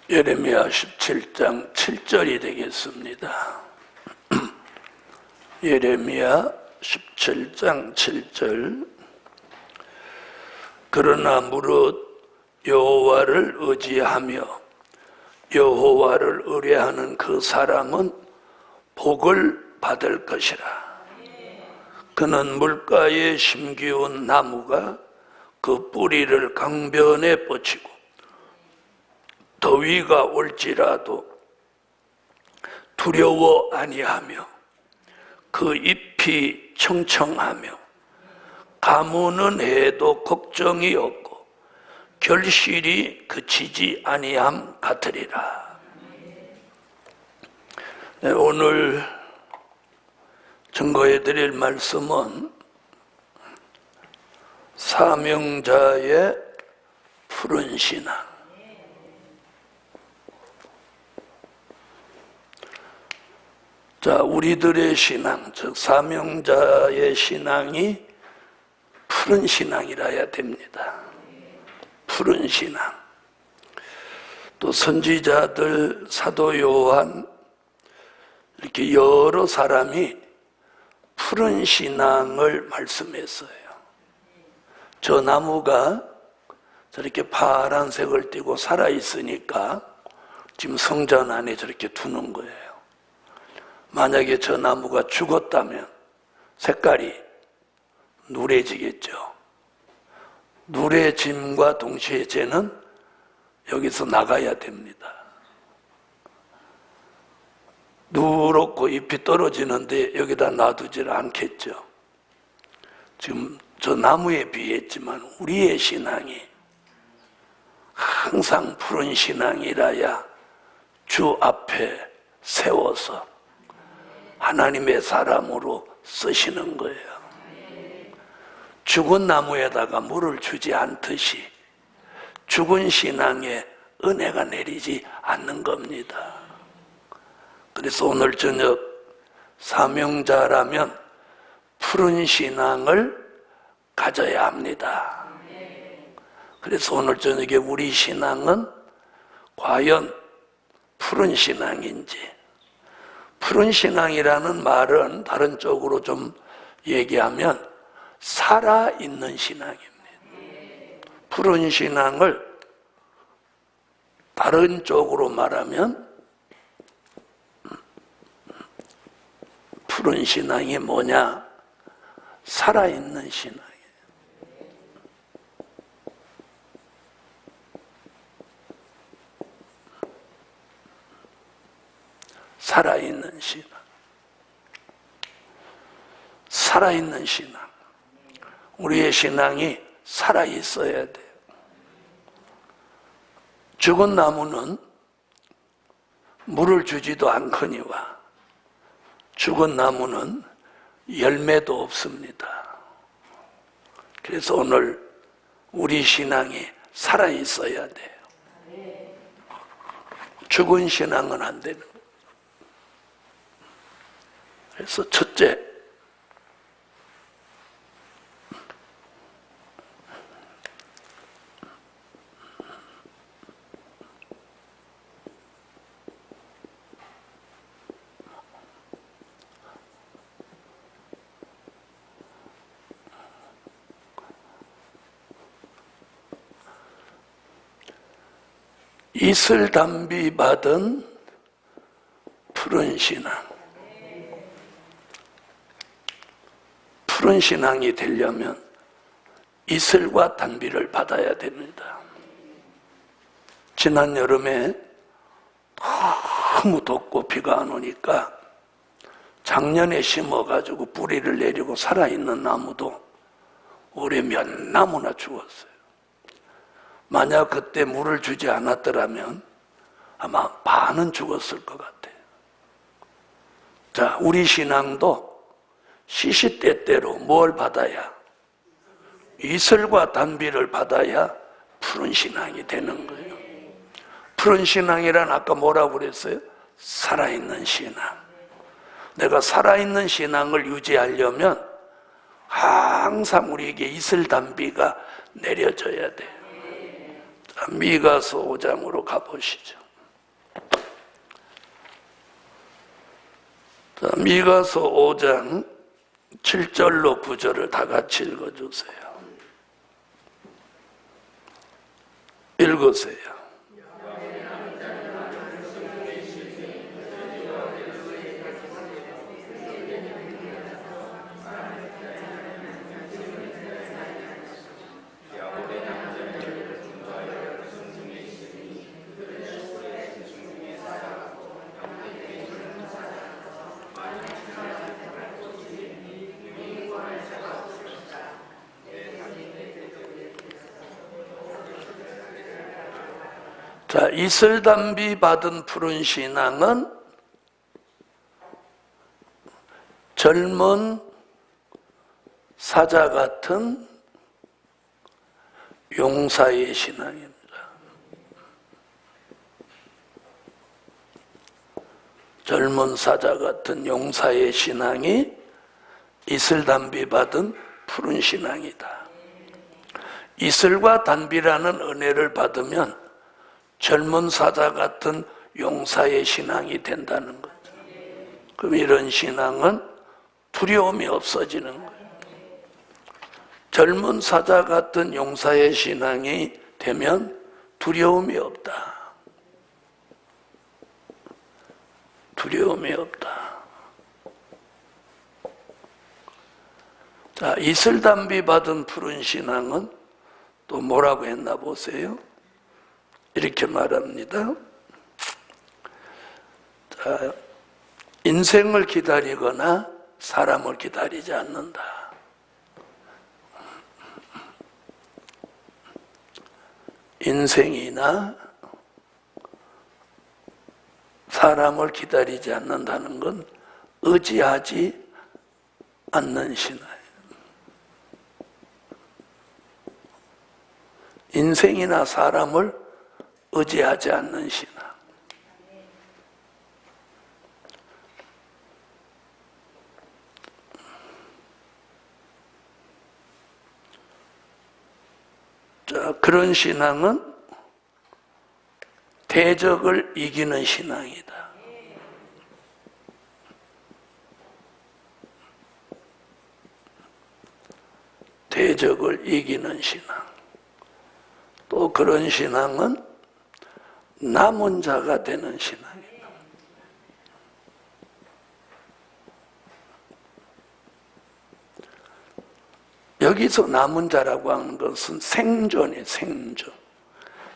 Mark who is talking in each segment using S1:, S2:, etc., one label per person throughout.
S1: 예레미야 17장 7절이 되겠습니다. 예레미야 17장 7절. 그러나 무릇 여호와를 의지하며 여호와를 의뢰하는 그 사람은 복을 받을 것이라. 그는 물가에 심기운 나무가 그 뿌리를 강변에 뻗치고 더위가 올지라도 두려워 아니하며 그 잎이 청청하며 가무는 해도 걱정이 없고 결실이 그치지 아니함 같으리라. 네, 오늘 증거해 드릴 말씀은 사명자의 푸른 신앙. 자, 우리들의 신앙, 즉 사명자의 신앙이 푸른 신앙이라야 됩니다. 푸른 신앙. 또 선지자들, 사도 요한, 이렇게 여러 사람이 푸른 신앙을 말씀했어요. 저 나무가 저렇게 파란색을 띠고 살아있으니까 지금 성전 안에 저렇게 두는 거예요. 만약에 저 나무가 죽었다면 색깔이 누래지겠죠. 누래짐과 동시에 쟤는 여기서 나가야 됩니다. 누렇고 잎이 떨어지는데 여기다 놔두질 않겠죠. 지금 저 나무에 비했지만 우리의 신앙이 항상 푸른 신앙이라야 주 앞에 세워서 하나님의 사람으로 쓰시는 거예요. 죽은 나무에다가 물을 주지 않듯이 죽은 신앙에 은혜가 내리지 않는 겁니다. 그래서 오늘 저녁 사명자라면 푸른 신앙을 가져야 합니다. 그래서 오늘 저녁에 우리 신앙은 과연 푸른 신앙인지, 푸른 신앙이라는 말은 다른 쪽으로 좀 얘기하면 살아있는 신앙입니다. 푸른 신앙을 다른 쪽으로 말하면 푸른 신앙이 뭐냐? 살아있는 신앙이에요. 살아있는 신앙. 살아있는 신앙. 우리의 신앙이 살아있어야 돼요. 죽은 나무는 물을 주지도 않거니와 죽은 나무는 열매도 없습니다. 그래서 오늘 우리 신앙이 살아있어야 돼요. 죽은 신앙은 안 되는 거예요. 그래서 첫째, 이슬 담비 받은 푸른 신앙. 푸른 신앙이 되려면 이슬과 단비를 받아야 됩니다. 지난 여름에 너무 덥고 비가 안 오니까 작년에 심어가지고 뿌리를 내리고 살아있는 나무도 올해 몇 나무나 죽었어요. 만약 그때 물을 주지 않았더라면 아마 반은 죽었을 것 같아요. 자, 우리 신앙도 시시때때로 뭘 받아야? 이슬과 단비를 받아야 푸른 신앙이 되는 거예요. 푸른 신앙이란 아까 뭐라고 그랬어요? 살아있는 신앙. 내가 살아있는 신앙을 유지하려면 항상 우리에게 이슬 단비가 내려져야 돼요. 자, 미가서 5장으로 가보시죠. 자, 미가서 5장 7절로 9절을 다 같이 읽어주세요. 읽으세요. 자, 이슬담비 받은 푸른 신앙은 젊은 사자 같은 용사의 신앙입니다. 젊은 사자 같은 용사의 신앙이 이슬담비 받은 푸른 신앙이다. 이슬과 단비라는 은혜를 받으면 젊은 사자 같은 용사의 신앙이 된다는 거죠. 그럼 이런 신앙은 두려움이 없어지는 거예요. 젊은 사자 같은 용사의 신앙이 되면 두려움이 없다. 두려움이 없다. 자, 이슬담비 받은 푸른 신앙은 또 뭐라고 했나 보세요. 이렇게 말합니다. 자, 인생을 기다리거나 사람을 기다리지 않는다. 인생이나 사람을 기다리지 않는다는 건 의지하지 않는 신앙이에요. 인생이나 사람을 의지하지 않는 신앙. 자, 그런 신앙은 대적을 이기는 신앙이다. 대적을 이기는 신앙. 또 그런 신앙은 남은 자가 되는 신앙이다. 여기서 남은 자라고 하는 것은 생존이에요. 생존.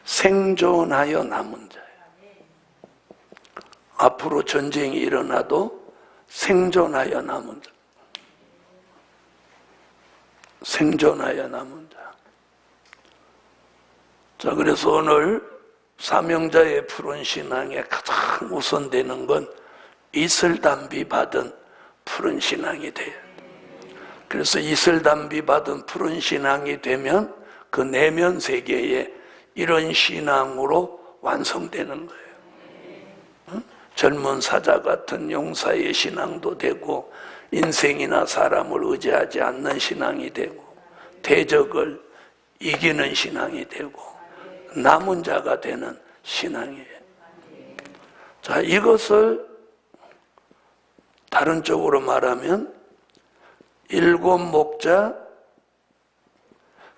S1: 생존하여 남은 자예요. 앞으로 전쟁이 일어나도 생존하여 남은 자. 생존하여 남은 자. 자, 그래서 오늘 사명자의 푸른 신앙에 가장 우선되는 건 이슬담비 받은 푸른 신앙이 돼요. 그래서 이슬담비 받은 푸른 신앙이 되면 그 내면 세계에 이런 신앙으로 완성되는 거예요. 응? 젊은 사자 같은 용사의 신앙도 되고 인생이나 사람을 의지하지 않는 신앙이 되고 대적을 이기는 신앙이 되고 남은 자가 되는 신앙이에요. 자, 이것을 다른 쪽으로 말하면 7 목자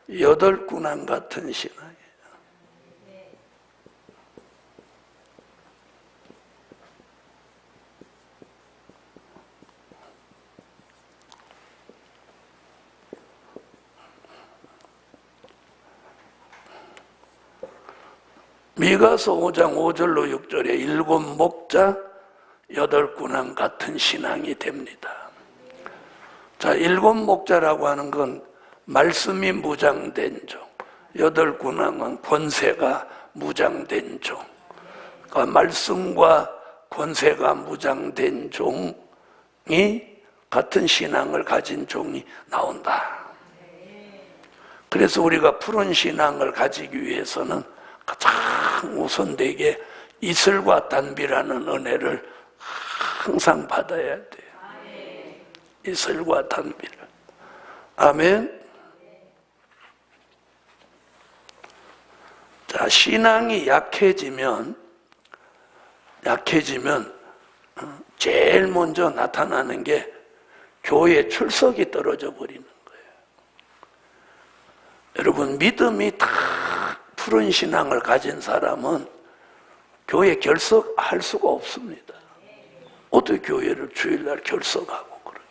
S1: 8 군왕 같은 신앙이에요. 미가서 5장 5절로 6절에 7 목자 8 군왕 같은 신앙이 됩니다. 자, 7 목자라고 하는 건 말씀이 무장된 종, 8 군왕은 권세가 무장된 종. 그러니까 말씀과 권세가 무장된 종이 같은 신앙을 가진 종이 나온다. 그래서 우리가 푸른 신앙을 가지기 위해서는 가장 우선되게 이슬과 단비라는 은혜를 항상 받아야 돼요. 이슬과 단비를. 아멘. 자, 신앙이 약해지면 제일 먼저 나타나는 게 교회 출석이 떨어져 버리는 거예요. 여러분, 믿음이 다 푸른 신앙을 가진 사람은 교회 결석할 수가 없습니다. 어떻게 교회를 주일날 결석하고 그래요?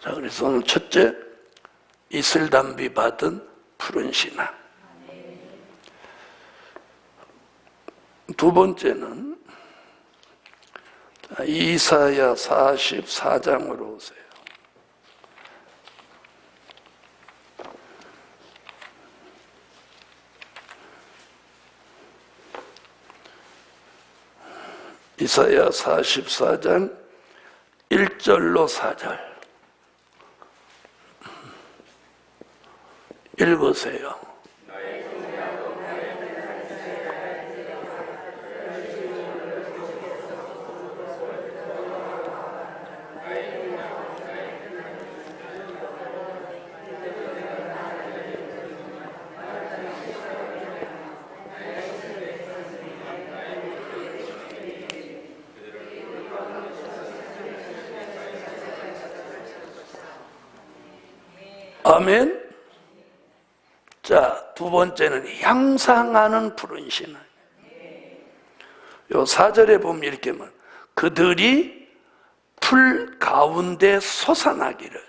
S1: 자, 그래서 오늘 첫째, 이슬담비 받은 푸른 신앙. 두 번째는 이사야 44장으로 오세요. 이사야 44장 1절로 4절 읽으세요. 아멘. 자, 두 번째는 향상하는 푸른 신앙. 요 4절에 보면 이렇게 말, 그들이 풀 가운데 솟아나기를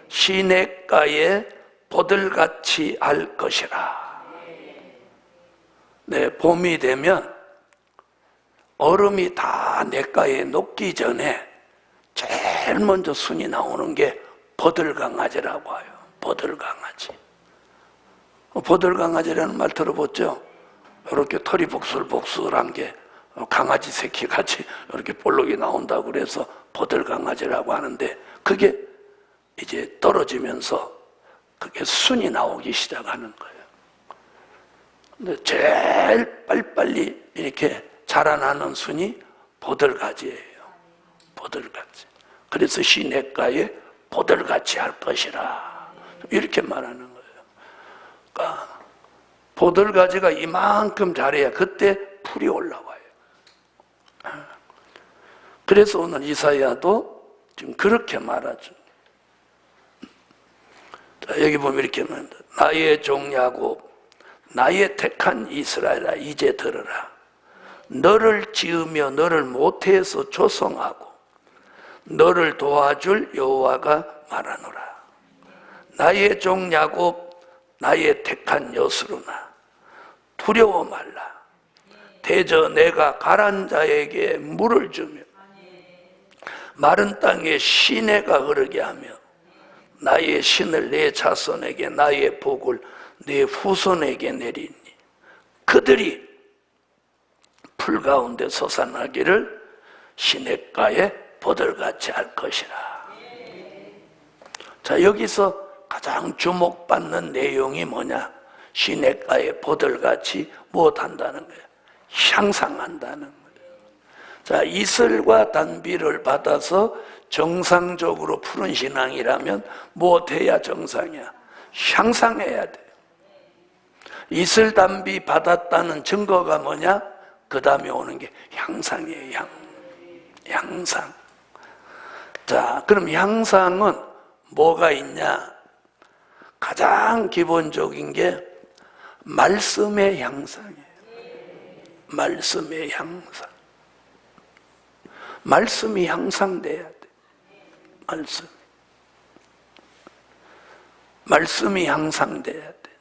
S1: 시냇가에 보들같이 할 것이라. 네, 봄이 되면 얼음이 다 냇가에 녹기 전에 제일 먼저 순이 나오는 게 버들강아지라고 해요. 버들강아지. 버들강아지라는 말 들어봤죠? 이렇게 털이 복슬복슬한 게 강아지 새끼 같이 이렇게 볼록이 나온다고 그래서 버들강아지라고 하는데, 그게 이제 떨어지면서 그게 순이 나오기 시작하는 거예요. 근데 제일 빨리빨리 이렇게 자라나는 순이 보들가지예요. 보들가지. 그래서 시냇가에 보들같이 할 것이라, 이렇게 말하는 거예요. 그러니까 보들가지가 이만큼 자라야 그때 풀이 올라와요. 그래서 오늘 이사야도 지금 그렇게 말하죠. 자, 여기 보면 이렇게 말합니다. 나의 종 야곱, 나의 택한 이스라엘아, 이제 들으라. 너를 지으며 너를 모태에서 조성하고 너를 도와줄 여호와가 말하노라. 나의 종 야곱, 나의 택한 여스루나 두려워 말라. 대저 내가 가란 자에게 물을 주며 마른 땅에 시내가 흐르게 하며 나의 신을 내 자손에게, 나의 복을 내 후손에게 내리니 그들이 풀 가운데 솟아나기를 시냇가에 보들같이 할 것이라. 자, 여기서 가장 주목받는 내용이 뭐냐? 시냇가에 보들같이 무엇한다는 거예요? 향상한다는 거예요. 자, 이슬과 단비를 받아서 정상적으로 푸른 신앙이라면 무엇해야 정상이야? 향상해야 돼요. 이슬 단비 받았다는 증거가 뭐냐? 그 다음에 오는 게 향상이에요. 향상. 자, 그럼 향상은 뭐가 있냐? 가장 기본적인 게 말씀의 향상이에요. 말씀의 향상. 말씀이 향상돼야 돼. 말씀이 향상돼야 돼.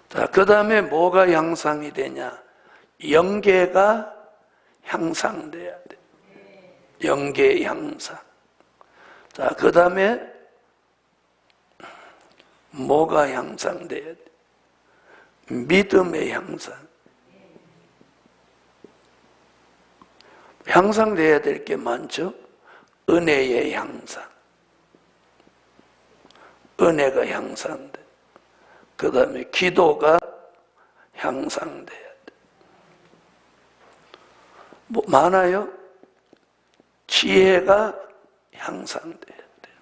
S1: 자, 그 다음에 뭐가 향상이 되냐? 영계가 향상돼야 돼. 영계 향상. 자, 그 다음에 뭐가 향상돼야 돼? 믿음의 향상. 향상돼야 될 게 많죠? 은혜의 향상. 은혜가 향상돼. 그 다음에 기도가 향상돼야 돼. 뭐 많아요? 지혜가 향상돼야 돼요.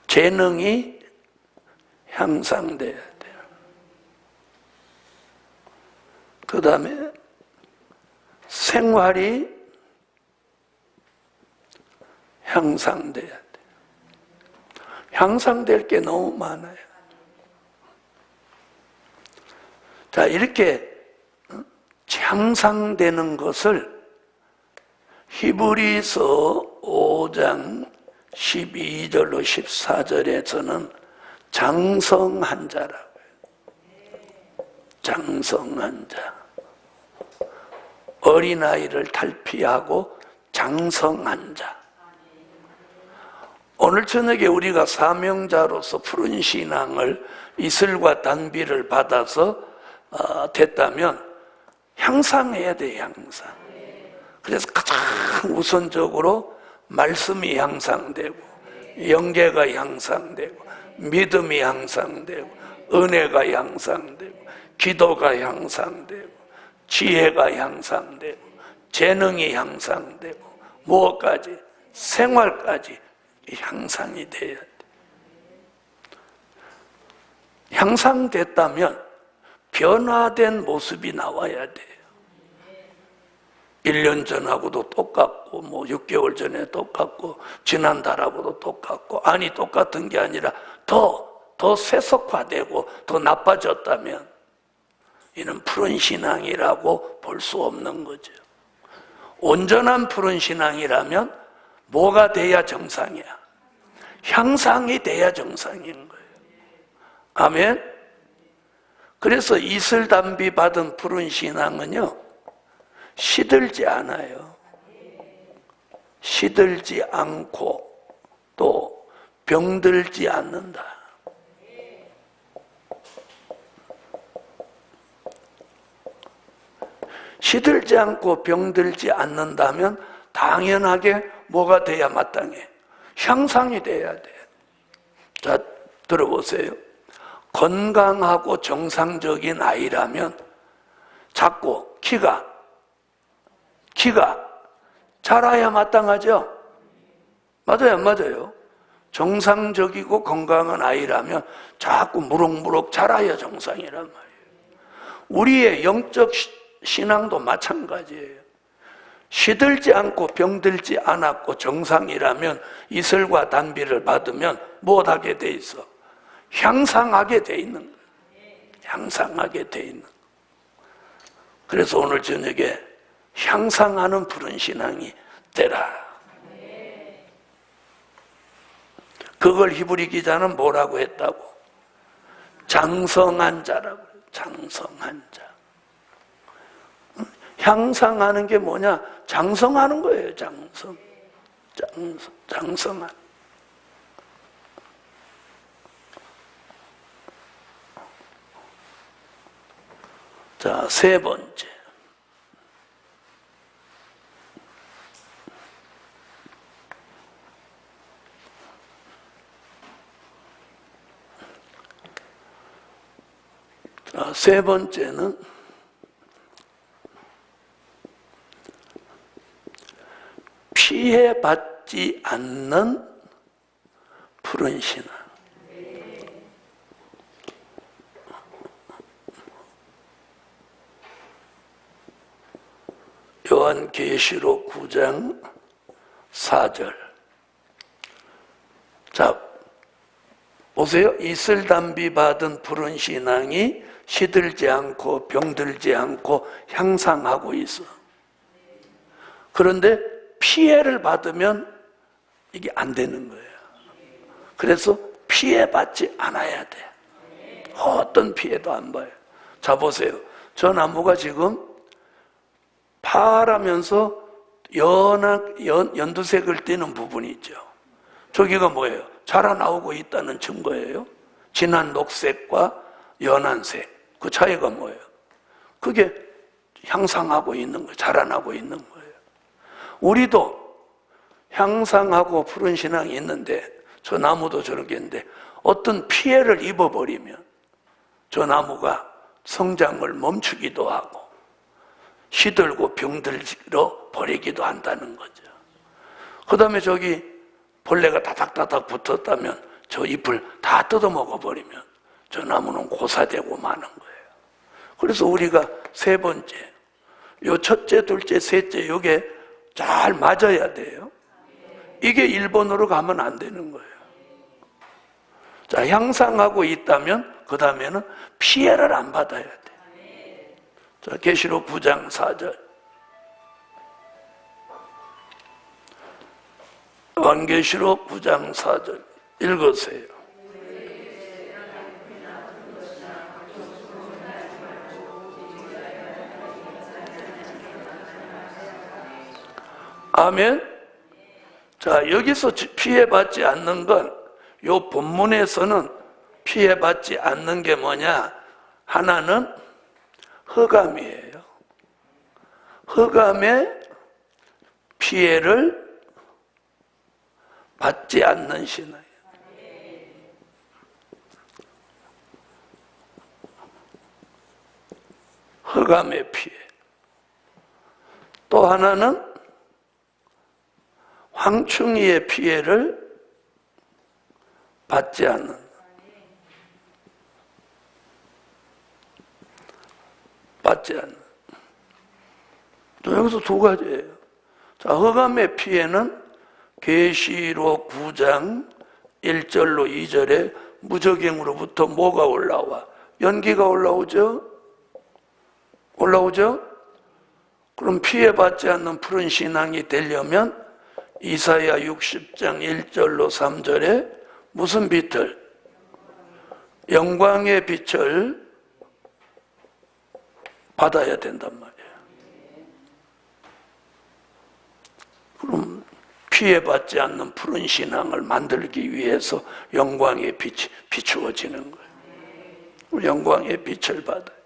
S1: 재능이 향상돼야 돼요. 그 다음에 생활이 향상돼야 돼요. 향상될 게 너무 많아요. 자, 이렇게 향상되는 것을 히브리서 5장 12절로 14절에서는 장성한 자라고 해요. 장성한 자. 어린아이를 탈피하고 장성한 자. 오늘 저녁에 우리가 사명자로서 푸른 신앙을 이슬과 단비를 받아서 됐다면 향상해야 돼, 향상. 그래서 가장 우선적으로 말씀이 향상되고, 영계가 향상되고, 믿음이 향상되고, 은혜가 향상되고, 기도가 향상되고, 지혜가 향상되고, 재능이 향상되고, 무엇까지? 생활까지 향상이 돼야 돼. 향상됐다면 변화된 모습이 나와야 돼요. 1년 전하고도 똑같고 6개월 전에 똑같고 지난달하고도 똑같고, 아니 똑같은 게 아니라 더 세속화되고 더 나빠졌다면 이는 푸른 신앙이라고 볼 수 없는 거죠. 온전한 푸른 신앙이라면 뭐가 돼야 정상이야? 향상이 돼야 정상인 거예요. 아멘. 그래서 이슬단비 받은 푸른 신앙은요, 시들지 않아요. 시들지 않고 또 병들지 않는다. 시들지 않고 병들지 않는다면 당연하게 뭐가 돼야 마땅해? 향상이 돼야 돼. 자, 들어보세요. 건강하고 정상적인 아이라면 작고 키가 자라야 마땅하죠? 맞아요, 안 맞아요? 정상적이고 건강한 아이라면 자꾸 무럭무럭 자라야 정상이란 말이에요. 우리의 영적 신앙도 마찬가지예요. 시들지 않고 병들지 않았고 정상이라면 이슬과 단비를 받으면 무엇하게 돼 있어? 향상하게 돼 있는 거예요. 향상하게 돼 있는 거예요. 그래서 오늘 저녁에 향상하는 푸른 신앙이 되라. 그걸 히브리 기자는 뭐라고 했다고? 장성한 자라고. 장성한 자. 향상하는 게 뭐냐? 장성하는 거예요. 장성한. 자, 세 번째. 세 번째는 피해받지 않는 푸른 신앙. 요한계시록 9장 4절. 자, 보세요. 이슬단비 받은 푸른 신앙이 시들지 않고 병들지 않고 향상하고 있어. 그런데 피해를 받으면 이게 안 되는 거예요. 그래서 피해받지 않아야 돼. 어떤 피해도 안 봐요. 자, 보세요. 저 나무가 지금 파라면서 연두색을 띠는 부분이 있죠. 저기가 뭐예요? 자라나오고 있다는 증거예요. 진한 녹색과 연한색. 그 차이가 뭐예요? 그게 향상하고 있는 거예요. 자라나고 있는 거예요. 우리도 향상하고 푸른 신앙이 있는데, 저 나무도 저렇게 있는데 어떤 피해를 입어버리면 저 나무가 성장을 멈추기도 하고 시들고 병들로 버리기도 한다는 거죠. 그 다음에 저기 벌레가 다닥다닥 붙었다면 저 잎을 다 뜯어먹어 버리면 저 나무는 고사되고 마는 거예요. 그래서 우리가 세 번째, 요 첫째, 둘째, 셋째 요게 잘 맞아야 돼요. 이게 1번으로 가면 안 되는 거예요. 자, 향상하고 있다면 그 다음에는 피해를 안 받아야 돼. 자, 계시록 9장 4절. 요한계시록 9장 4절 읽으세요. 아멘. 자, 여기서 피해받지 않는 건, 요 본문에서는 피해받지 않는 게 뭐냐? 하나는 흑암이에요. 흑암의 피해를 받지 않는 신앙이에요. 흑암의 피해. 또 하나는 황충이의 피해를 받지 않는. 받지 않는. 또 여기서 두 가지예요. 자, 흑암의 피해는 계시록 9장 1절로 2절에 무적행으로부터 뭐가 올라와? 연기가 올라오죠? 올라오죠? 그럼 피해받지 않는 푸른 신앙이 되려면 이사야 60장 1절로 3절에 무슨 빛을? 영광의 빛을 받아야 된단 말이에요. 그럼 피해받지 않는 푸른 신앙을 만들기 위해서 영광의 빛이 비추어지는 거예요. 영광의 빛을 받아요.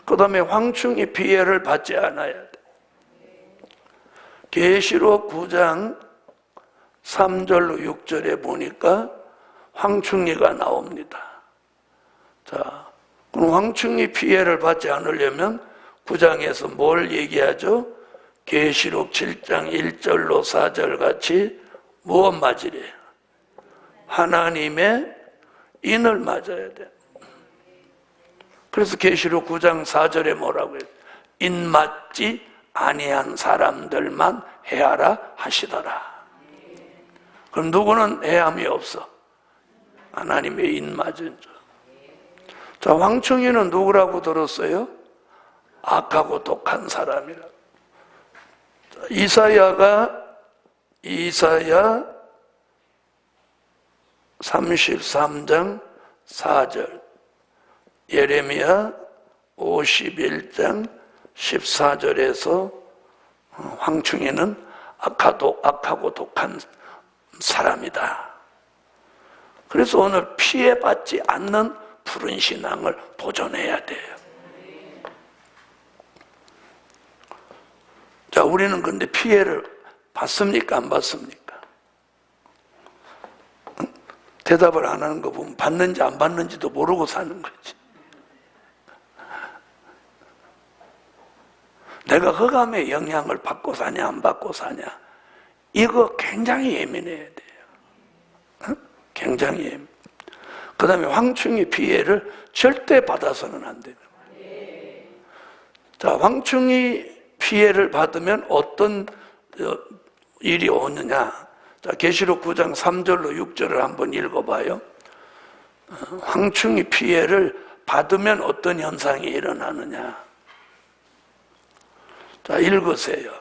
S1: 그 다음에 황충이 피해를 받지 않아야 돼. 계시록 9장 3절로 6절에 보니까 황충이가 나옵니다. 자, 그럼 황충이 피해를 받지 않으려면 9장에서 뭘 얘기하죠? 계시록 7장 1절로 4절 같이 무엇 맞으래? 하나님의 인을 맞아야 돼. 그래서 계시록 9장 4절에 뭐라고 해요? 인 맞지 아니한 사람들만 해하라 하시더라. 그럼 누구는 해함이 없어? 하나님의 인 맞은 자. 자, 황충이는 누구라고 들었어요? 악하고 독한 사람이라. 이사야 33장 4절, 예레미야 51장 14절에서 황충이는 악하고 독한 사람이다. 그래서 오늘 피해받지 않는 푸른 신앙을 보존해야 돼요. 자, 우리는 근데 피해를 받습니까? 안 받습니까? 대답을 안 하는 거 보면 받는지 안 받는지도 모르고 사는 거지. 내가 흑암의 영향을 받고 사냐 안 받고 사냐, 이거 굉장히 예민해야 돼요. 굉장히 예민. 그 다음에 황충이 피해를 절대 받아서는 안 되는 거예요. 자, 황충이 피해를 받으면 어떤 일이 오느냐. 자, 계시록 9장 3절로 6절을 한번 읽어봐요. 황충이 피해를 받으면 어떤 현상이 일어나느냐. 자, 읽으세요.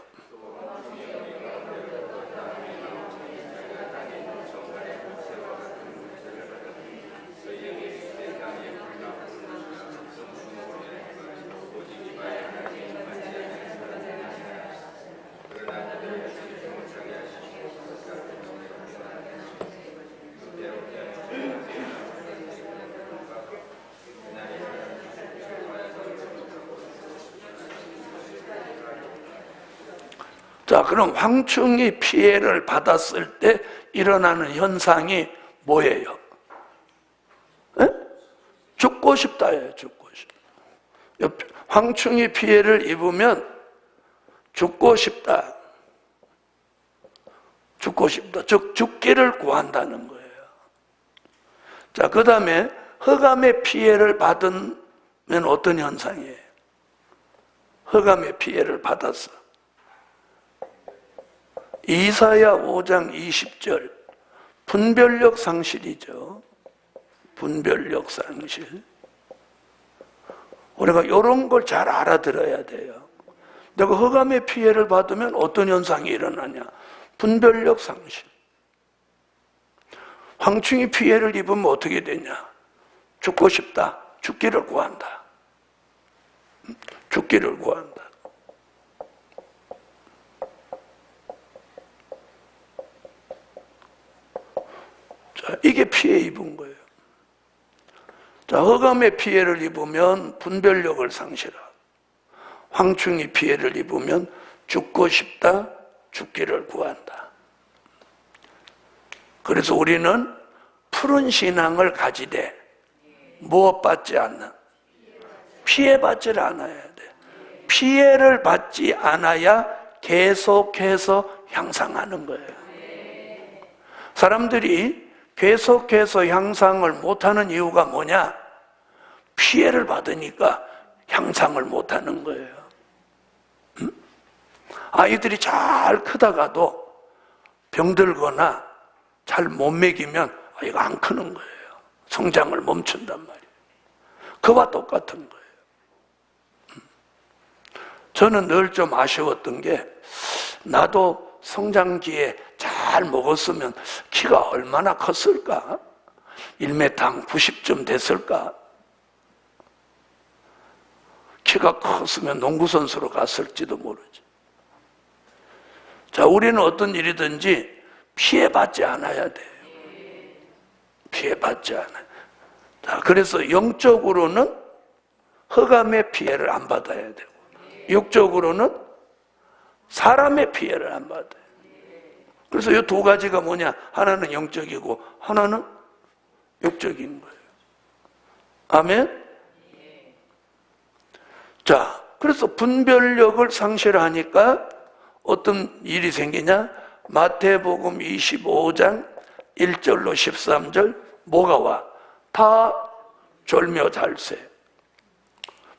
S1: 자, 그럼 황충이 피해를 받았을 때 일어나는 현상이 뭐예요? 에? 죽고 싶다예요. 죽고 싶다. 황충이 피해를 입으면 죽고 싶다. 죽고 싶다. 즉 죽기를 구한다는 거예요. 자, 그 다음에 흑암의 피해를 받으면 어떤 현상이에요? 흑암의 피해를 받았어. 이사야 5장 20절 분별력 상실이죠. 분별력 상실. 우리가 이런 걸 잘 알아들어야 돼요. 내가 흑암의 피해를 받으면 어떤 현상이 일어나냐? 분별력 상실. 황충이 피해를 입으면 어떻게 되냐? 죽고 싶다. 죽기를 구한다. 죽기를 구한다. 자, 이게 피해 입은 거예요. 자, 흑암의 피해를 입으면 분별력을 상실하고, 황충이 피해를 입으면 죽고 싶다, 죽기를 구한다. 그래서 우리는 푸른 신앙을 가지되 무엇받지 않는, 피해받지를 않아야 돼. 피해를 받지 않아야 계속해서 향상하는 거예요. 사람들이 계속해서 향상을 못하는 이유가 뭐냐? 피해를 받으니까 향상을 못하는 거예요. 아이들이 잘 크다가도 병들거나 잘 못 먹이면 아이가 안 크는 거예요. 성장을 멈춘단 말이에요. 그와 똑같은 거예요. 저는 늘 좀 아쉬웠던 게, 나도 성장기에 잘 먹었으면 키가 얼마나 컸을까? 1m 90쯤 됐을까? 키가 컸으면 농구선수로 갔을지도 모르지. 자, 우리는 어떤 일이든지 피해받지 않아야 돼요. 피해받지 않아요. 자, 그래서 영적으로는 흑암의 피해를 안 받아야 되고, 육적으로는 사람의 피해를 안 받아요. 그래서 이 두 가지가 뭐냐? 하나는 영적이고 하나는 육적인 거예요. 아멘? 자, 그래서 분별력을 상실하니까 어떤 일이 생기냐? 마태복음 25장 1절로 13절 뭐가 와? 다 졸며잘세.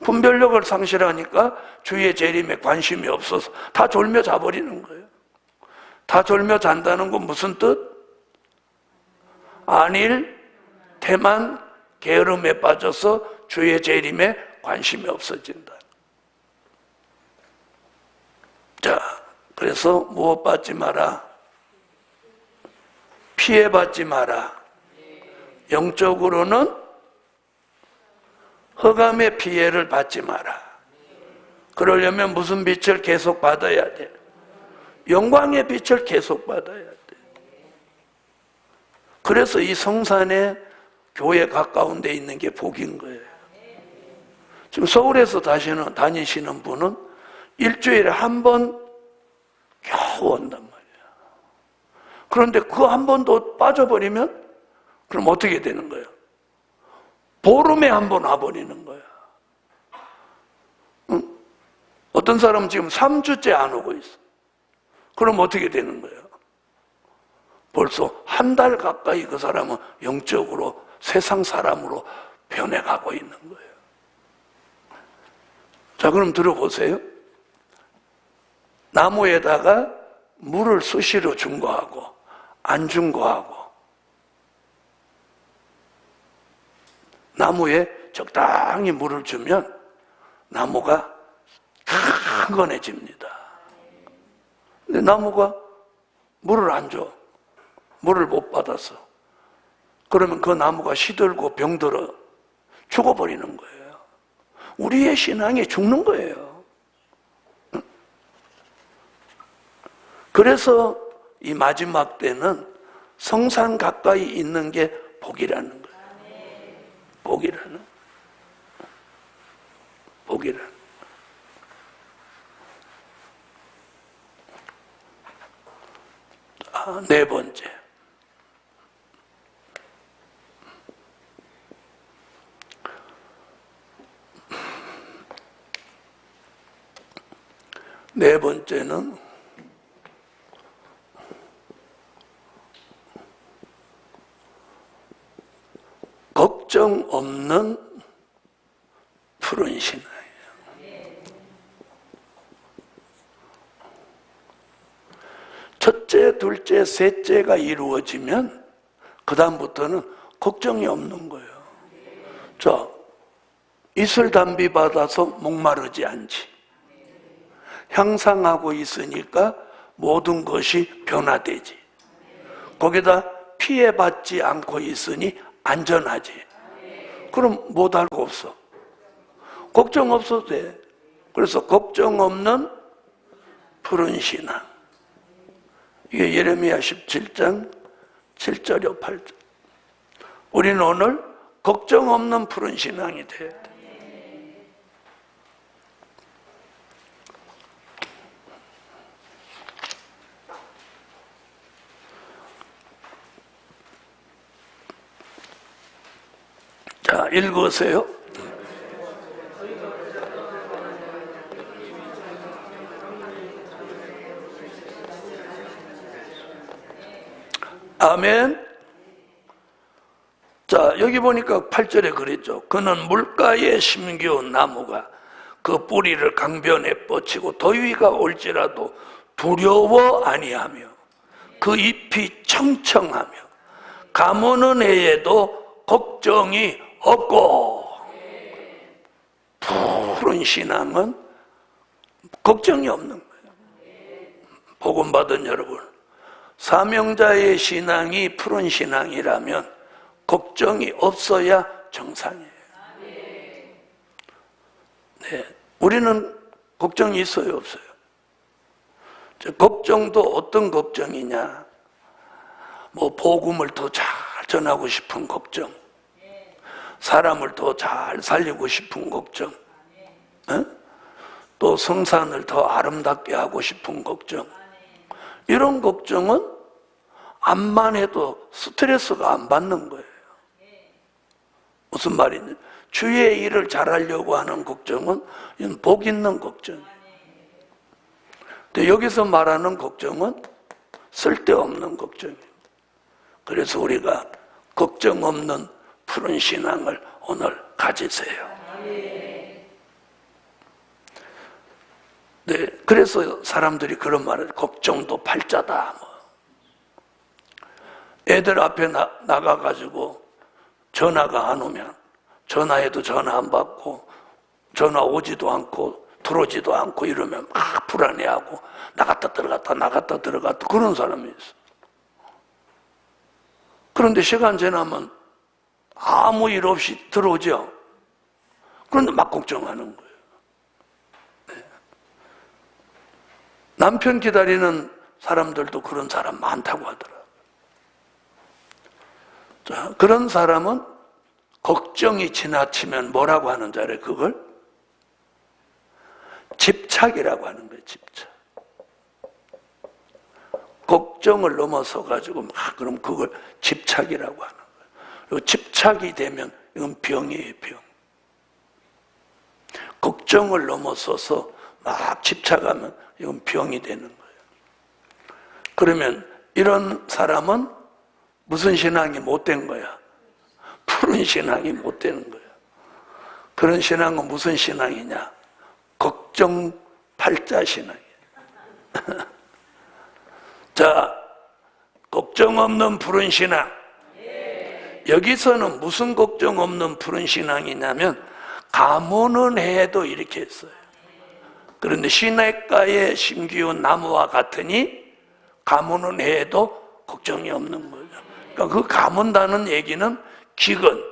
S1: 분별력을 상실하니까 주의 재림에 관심이 없어서 다 졸며 자버리는 거예요. 다 졸며 잔다는 건 무슨 뜻? 안일, 태만, 게으름에 빠져서 주의 재림에 관심이 없어진다. 자, 그래서 무엇 받지 마라? 피해받지 마라. 영적으로는 흑암의 피해를 받지 마라. 그러려면 무슨 빛을 계속 받아야 돼? 영광의 빛을 계속 받아야 돼. 그래서 이 성산에 교회 가까운 데 있는 게 복인 거예요. 지금 서울에서 다니시는 분은 일주일에 한 번 겨우 온단 말이에요. 그런데 그 한 번도 빠져버리면 그럼 어떻게 되는 거예요? 보름에 한 번 와버리는 거야. 응? 어떤 사람은 지금 3주째 안 오고 있어. 그럼 어떻게 되는 거예요? 벌써 한 달 가까이 그 사람은 영적으로 세상 사람으로 변해가고 있는 거예요. 자, 그럼 들어보세요. 나무에다가 물을 수시로 준 거하고 안 준 거하고, 나무에 적당히 물을 주면 나무가 강건해집니다. 근데 나무가 물을 안 줘. 물을 못 받아서. 그러면 그 나무가 시들고 병들어 죽어버리는 거예요. 우리의 신앙이 죽는 거예요. 그래서 이 마지막 때는 성산 가까이 있는 게 복이라는 거예요. 복이라는. 네 번째. 네 번째는 걱정 없는 푸른 신앙이에요. 첫째, 둘째, 셋째가 이루어지면 그 다음부터는 걱정이 없는 거예요. 자, 이슬 담비 받아서 목마르지 않지. 향상하고 있으니까 모든 것이 변화되지. 거기다 피해받지 않고 있으니 안전하지. 그럼 못할 거 없어. 걱정 없어도 돼. 그래서 걱정 없는 푸른 신앙. 이게 예레미야 17장 7절이요 8절. 우리는 오늘 걱정 없는 푸른 신앙이 돼야 돼. 자, 읽으세요. 아멘. 자, 여기 보니까 8절에 그랬죠. 그는 물가에 심겨온 나무가 그 뿌리를 강변에 뻗치고 더위가 올지라도 두려워 아니하며 그 잎이 청청하며 가무는 해에도 걱정이 없고. 푸른 신앙은 걱정이 없는 거예요. 복음 받은 여러분, 사명자의 신앙이 푸른 신앙이라면 걱정이 없어야 정상이에요. 네, 우리는 걱정이 있어요, 없어요? 걱정도 어떤 걱정이냐? 뭐 복음을 더 잘 전하고 싶은 걱정, 사람을 더 잘 살리고 싶은 걱정, 또 성산을 더 아름답게 하고 싶은 걱정. 이런 걱정은 암만 해도 스트레스가 안 받는 거예요. 무슨 말이냐? 주의 일을 잘하려고 하는 걱정은 복 있는 걱정이에요. 근데 여기서 말하는 걱정은 쓸데없는 걱정이에요. 그래서 우리가 걱정 없는 푸른 신앙을 오늘 가지세요. 네, 그래서 사람들이 그런 말을 걱정도 팔자다. 뭐. 애들 앞에 나가가지고 전화가 안 오면 전화해도 전화 안 받고 전화 오지도 않고 들어오지도 않고 이러면 막 불안해하고 나갔다 들어갔다 그런 사람이 있어. 그런데 시간 지나면 아무 일 없이 들어오죠. 그런데 막 걱정하는 거예요. 네. 남편 기다리는 사람들도 그런 사람 많다고 하더라고요. 자, 그런 사람은 걱정이 지나치면 뭐라고 하는 줄 알아요? 그걸? 집착이라고 하는 거예요. 집착. 걱정을 넘어서 가지고 막 그럼 그걸 집착이라고 하는 거예요. 그리고 집착이 되면 이건 병이에요, 병. 걱정을 넘어서서 막 집착하면 이건 병이 되는 거예요. 그러면 이런 사람은 무슨 신앙이 못된 거야? 푸른 신앙이 못되는 거야. 그런 신앙은 무슨 신앙이냐? 걱정 팔자 신앙이야. 자, 걱정 없는 푸른 신앙. 여기서는 무슨 걱정 없는 푸른 신앙이냐면 가무는 해도 이렇게 했어요. 그런데 시냇가에 심기운 나무와 같으니 가무는 해도 걱정이 없는 거죠. 그러니까 그 가문다는 얘기는 기근,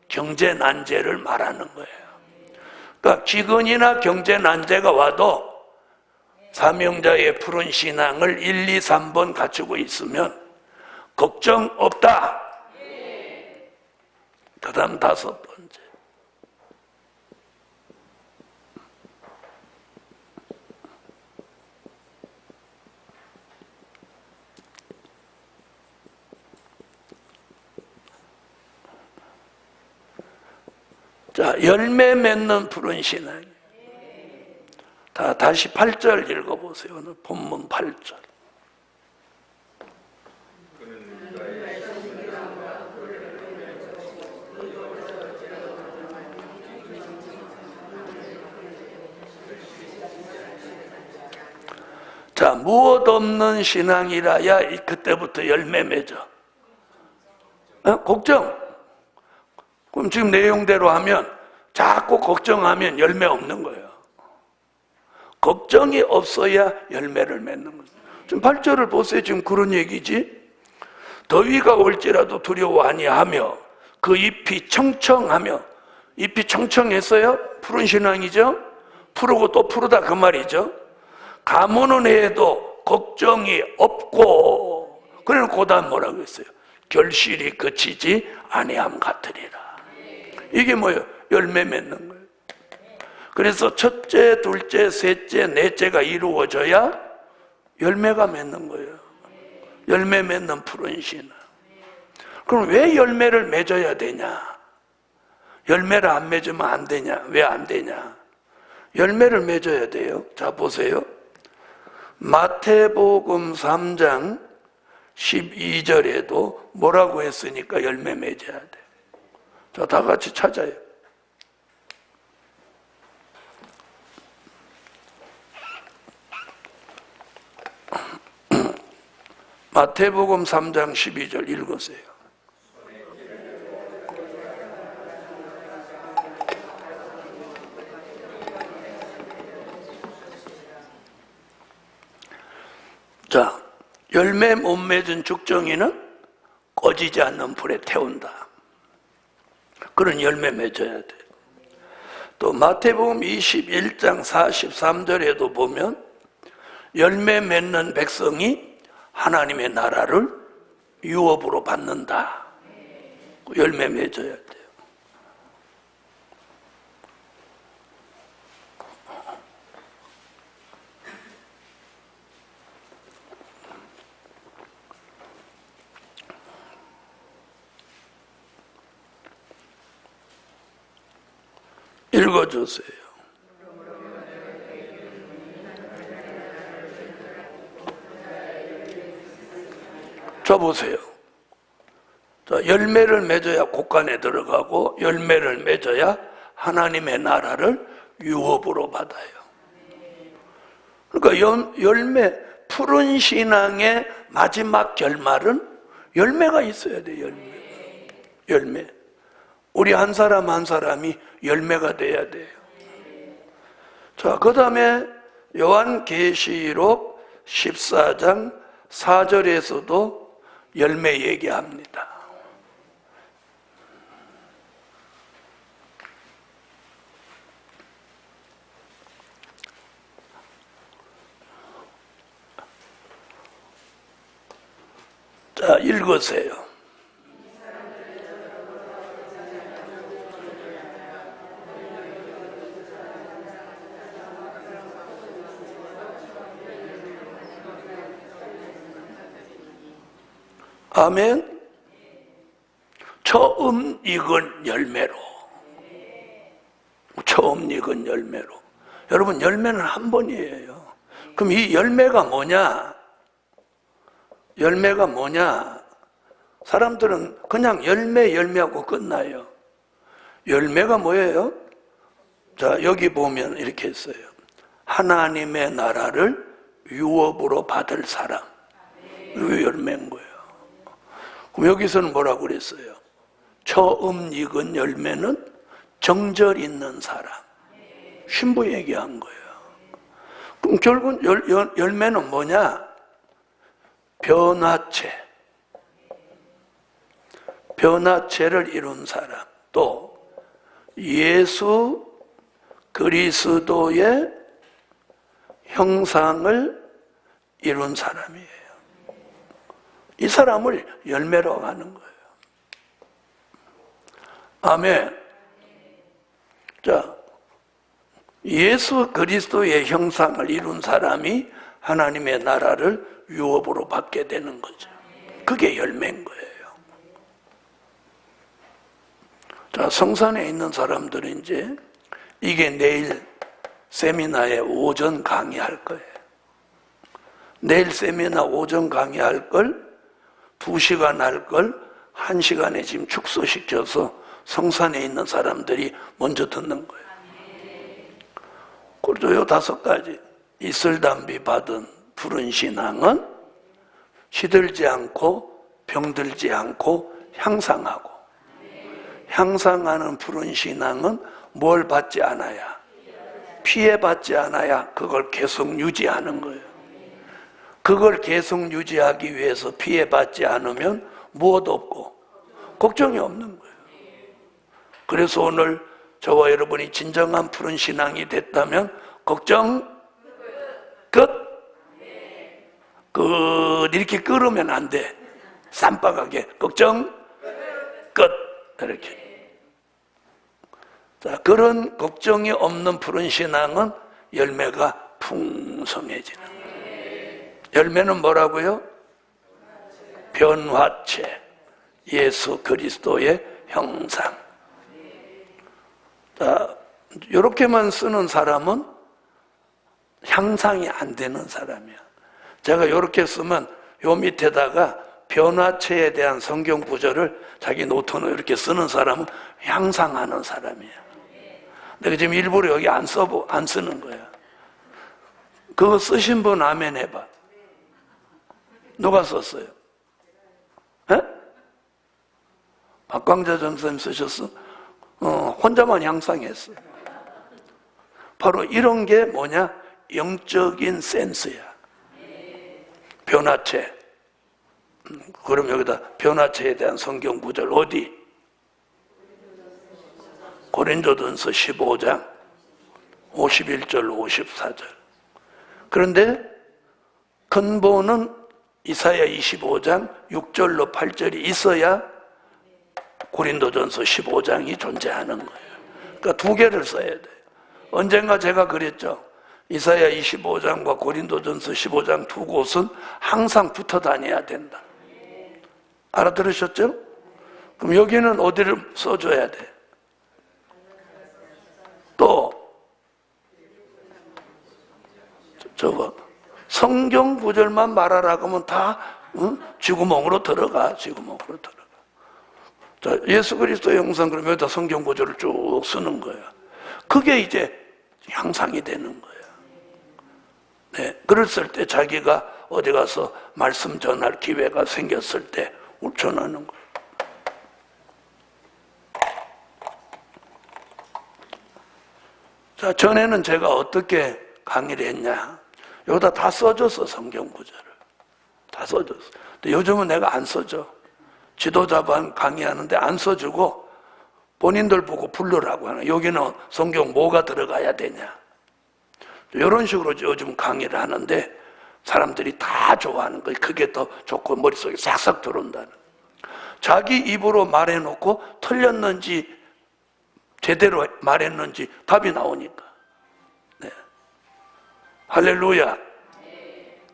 S1: 경제 난제를 말하는 거예요. 그러니까 기근이나 경제 난제가 와도 사명자의 푸른 신앙을 1, 2, 3번 갖추고 있으면 걱정 없다. 그 다음 5번째. 자, 열매 맺는 푸른 신앙. 다시 8절 읽어보세요. 오늘 본문 8절. 자, 무엇 없는 신앙이라야 그때부터 열매 맺어. 걱정. 그럼 지금 내용대로 하면 자꾸 걱정하면 열매 없는 거예요. 걱정이 없어야 열매를 맺는 거예요. 지금 8절을 보세요. 지금 그런 얘기지. 더위가 올지라도 두려워 아니하며 그 잎이 청청하며, 잎이 청청했어요? 푸른 신앙이죠? 푸르고 또 푸르다 그 말이죠. 가무는 해도 걱정이 없고, 그래서 고단 뭐라고 했어요? 결실이 그치지 아니함 같으리라. 이게 뭐예요? 열매 맺는 거예요. 그래서 첫째, 둘째, 셋째, 넷째가 이루어져야 열매가 맺는 거예요. 열매 맺는 푸른 신앙. 그럼 왜 열매를 맺어야 되냐? 열매를 안 맺으면 안 되냐? 왜 안 되냐? 열매를 맺어야 돼요. 자, 보세요. 마태복음 3장 12절에도 뭐라고 했으니까 열매 맺어야 돼. 자, 다 같이 찾아요. 마태복음 3장 12절 읽으세요. 자, 열매 못 맺은 죽정이는 꺼지지 않는 불에 태운다. 그런 열매 맺어야 돼. 또 마태복음 21장 43절에도 보면 열매 맺는 백성이 하나님의 나라를 유업으로 받는다. 열매 맺어야 돼요. 읽어주세요. 저 보세요. 자, 열매를 맺어야 곳간에 들어가고 열매를 맺어야 하나님의 나라를 유업으로 받아요. 그러니까 열매, 푸른 신앙의 마지막 결말은 열매가 있어야 돼요. 열매. 우리 한 사람 한 사람이 열매가 돼야 돼요. 자, 그 다음에 요한계시록 14장 4절에서도 열매 얘기합니다. 자, 읽으세요. 아멘. 처음 익은 열매로. 처음 익은 열매로. 여러분, 열매는 한 번이에요. 그럼 이 열매가 뭐냐? 열매가 뭐냐? 사람들은 그냥 열매하고 끝나요. 열매가 뭐예요? 자, 여기 보면 이렇게 했어요. 하나님의 나라를 유업으로 받을 사람. 이게 열매인 거예요. 그럼 여기서는 뭐라고 그랬어요? 처음 익은 열매는 정절 있는 사람. 신부 얘기한 거예요. 그럼 결국 열매는 뭐냐? 변화체. 변화체를 이룬 사람. 또 예수 그리스도의 형상을 이룬 사람이에요. 이 사람을 열매로 하는 거예요. 아멘. 자, 예수 그리스도의 형상을 이룬 사람이 하나님의 나라를 유업으로 받게 되는 거죠. 그게 열매인 거예요. 자, 성산에 있는 사람들은 이제 이게 내일 세미나에 오전 강의할 거예요. 내일 세미나 오전 강의할 걸 2시간 할 걸 1시간에 지금 축소시켜서 성산에 있는 사람들이 먼저 듣는 거예요. 그래도 요 5가지. 이슬담비 받은 푸른 신앙은 시들지 않고 병들지 않고 향상하고, 향상하는 푸른 신앙은 뭘 받지 않아야? 피해받지 않아야 그걸 계속 유지하는 거예요. 그걸 계속 유지하기 위해서 피해받지 않으면 무엇도 없고 걱정이 없는 거예요. 그래서 오늘 저와 여러분이 진정한 푸른 신앙이 됐다면 걱정 끝. 이렇게 끌으면 안 돼. 쌈박하게 걱정 끝. 이렇게. 자, 그런 걱정이 없는 푸른 신앙은 열매가 풍성해지는 거예요. 열매는 뭐라고요? 변화체, 예수 그리스도의 형상. 자, 이렇게만 쓰는 사람은 향상이 안 되는 사람이야. 제가 이렇게 쓰면 요 밑에다가 변화체에 대한 성경 구절을 자기 노트로 이렇게 쓰는 사람은 향상하는 사람이야. 내가 지금 일부러 여기 안 쓰는 거야. 그거 쓰신 분 아멘 해봐. 누가 썼어요? 에? 박광자 전사님 쓰셨어? 혼자만 향상했어. 바로 이런 게 뭐냐? 영적인 센스야. 변화체. 그럼 여기다 변화체에 대한 성경 구절 어디? 고린도전서 15장 51절 54절. 그런데 근본은 이사야 25장 6절로 8절이 있어야 고린도전서 15장이 존재하는 거예요. 그러니까 2개를 써야 돼요. 언젠가 제가 그랬죠. 이사야 25장과 고린도전서 15장 2 곳은 항상 붙어 다녀야 된다. 알아들으셨죠? 그럼 여기는 어디를 써줘야 돼? 또 저거 성경 구절만 말하라 그러면 다 쥐구멍으로 들어가. 쥐구멍으로 들어가. 자, 예수 그리스도의 형상, 그러면 여기다 성경 구절을 쭉 쓰는 거야. 그게 이제 향상이 되는 거야. 네, 그랬을 때 자기가 어디 가서 말씀 전할 기회가 생겼을 때 전하는 거예요. 자, 전에는 제가 어떻게 강의를 했냐? 여기다 다 써줬어, 성경 구절을. 다 써줬어. 근데 요즘은 내가 안 써줘. 지도자반 강의하는데 안 써주고 본인들 보고 부르라고 하는. 여기는 성경 뭐가 들어가야 되냐? 이런 식으로 요즘 강의를 하는데 사람들이 다 좋아하는 거예요. 그게 더 좋고 머릿속에 싹싹 들어온다는. 자기 입으로 말해놓고 틀렸는지 제대로 말했는지 답이 나오니까. 네. 할렐루야.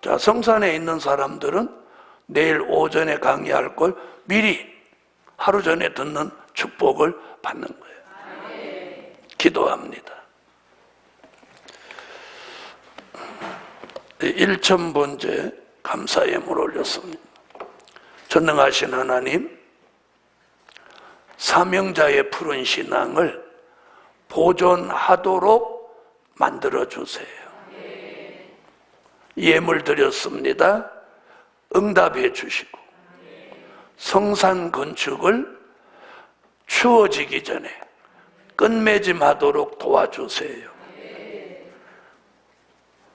S1: 자, 성산에 있는 사람들은 내일 오전에 강의할 걸 미리 하루 전에 듣는 축복을 받는 거예요. 기도합니다. 1,000번째 감사예물 올렸습니다. 전능하신 하나님, 사명자의 푸른 신앙을 보존하도록 만들어주세요. 예물 드렸습니다. 응답해 주시고 성산 건축을 추워지기 전에 끝맺음하도록 도와주세요.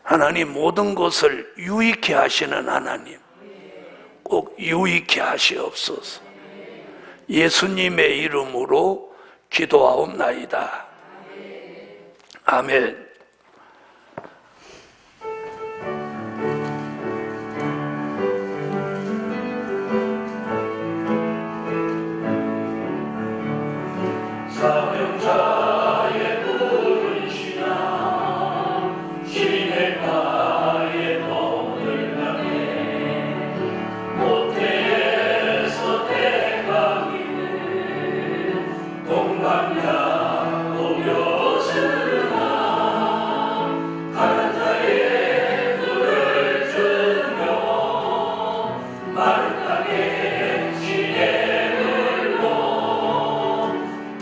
S1: 하나님, 모든 것을 유익케 하시는 하나님, 꼭 유익케 하시옵소서. 예수님의 이름으로 기도하옵나이다. 아멘.
S2: 사명자의 푸른 신앙, 시냇가의 봄을 향해 모태에서 태강이는 동방야 오며스나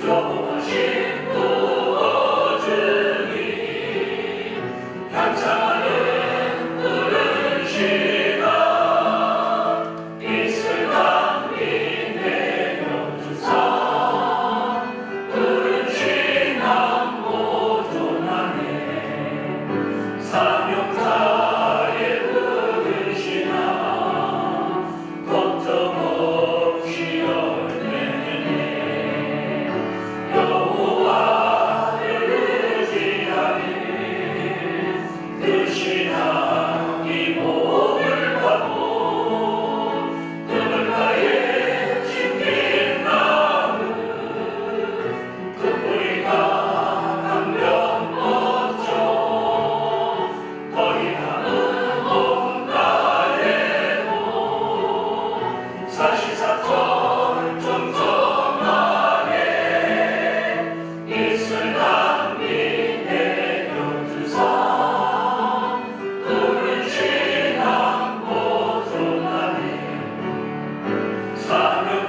S2: 여호와신 구워주니 향상하는 푸른 시간 이슬 감기 내려주사 푸른 신앙 보존하네 사명자의 푸른 신앙 걱정 없이 열매내네 여호와를 의지하니 그 신앙이 복을 받고 그물가에 심긴 나무 그 뿌리가 한편 뻗쳐 거리 남은 온가에도 사시사철 정정하게 이슬 감기 내려주사 푸른 신앙 보존하네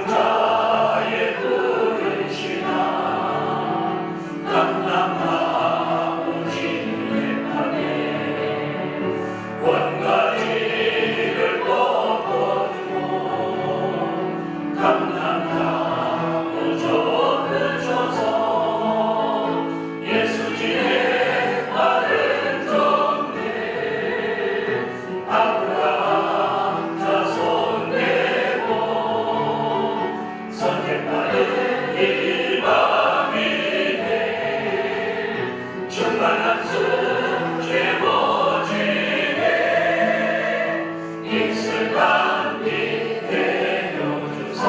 S2: 사명자의 푸른 신앙 감남하고 진행하네 원가지를 꺾어주고 감남하고 젖을 쳐서 예수님의 바른 정례 아브라함 자손 되고 선택받은 이방인의 충만한 수 죄워지네 이슬 감기 내려주사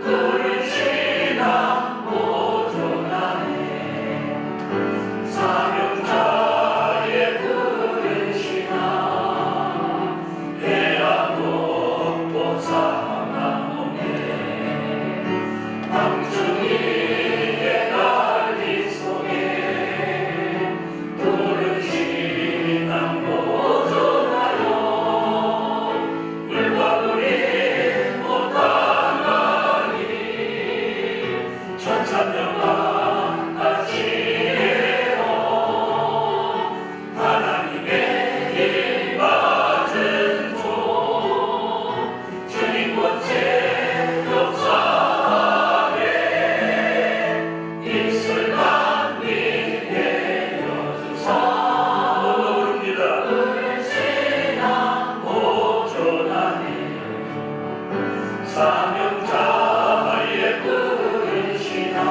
S2: 푸른 신앙 보존하네 사명자의 푸른 신앙 해야 높고 상하오네 방주위의 난리 속에 푸른 신앙 보존하여 물과 물이 못하나니 천삼년간 같이에요 하나님의 일 맞은 종 주님 권세 역사하네 이슬 감기 내려주사 오늘입니다 푸른 신앙 보존하네 사명자의 푸른 신앙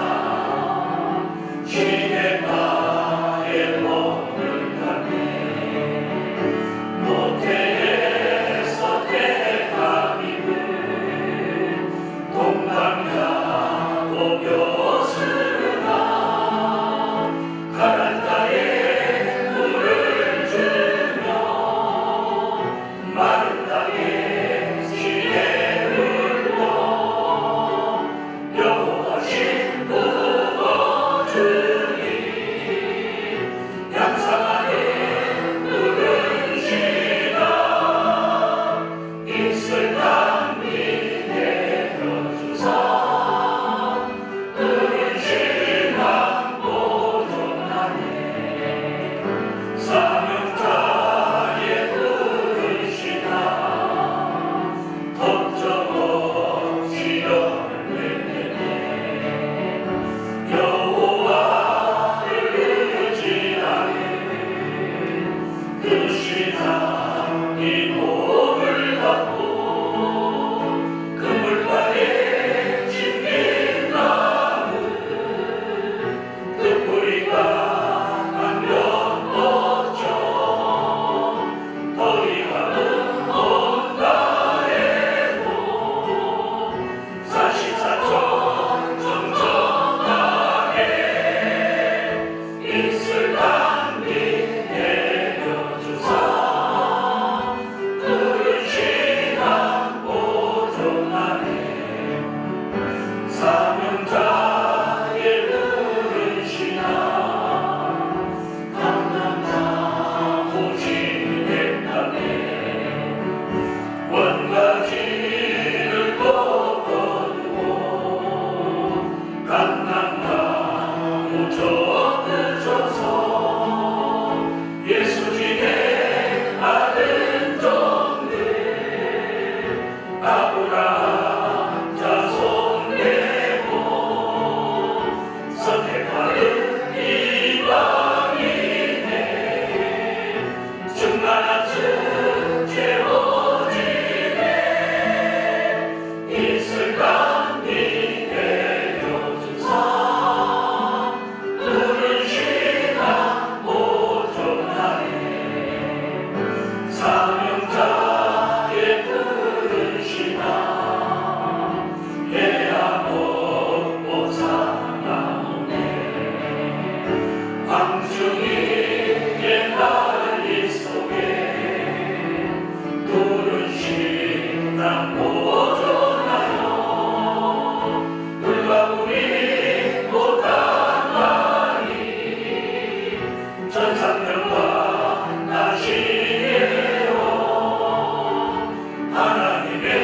S2: 하나님의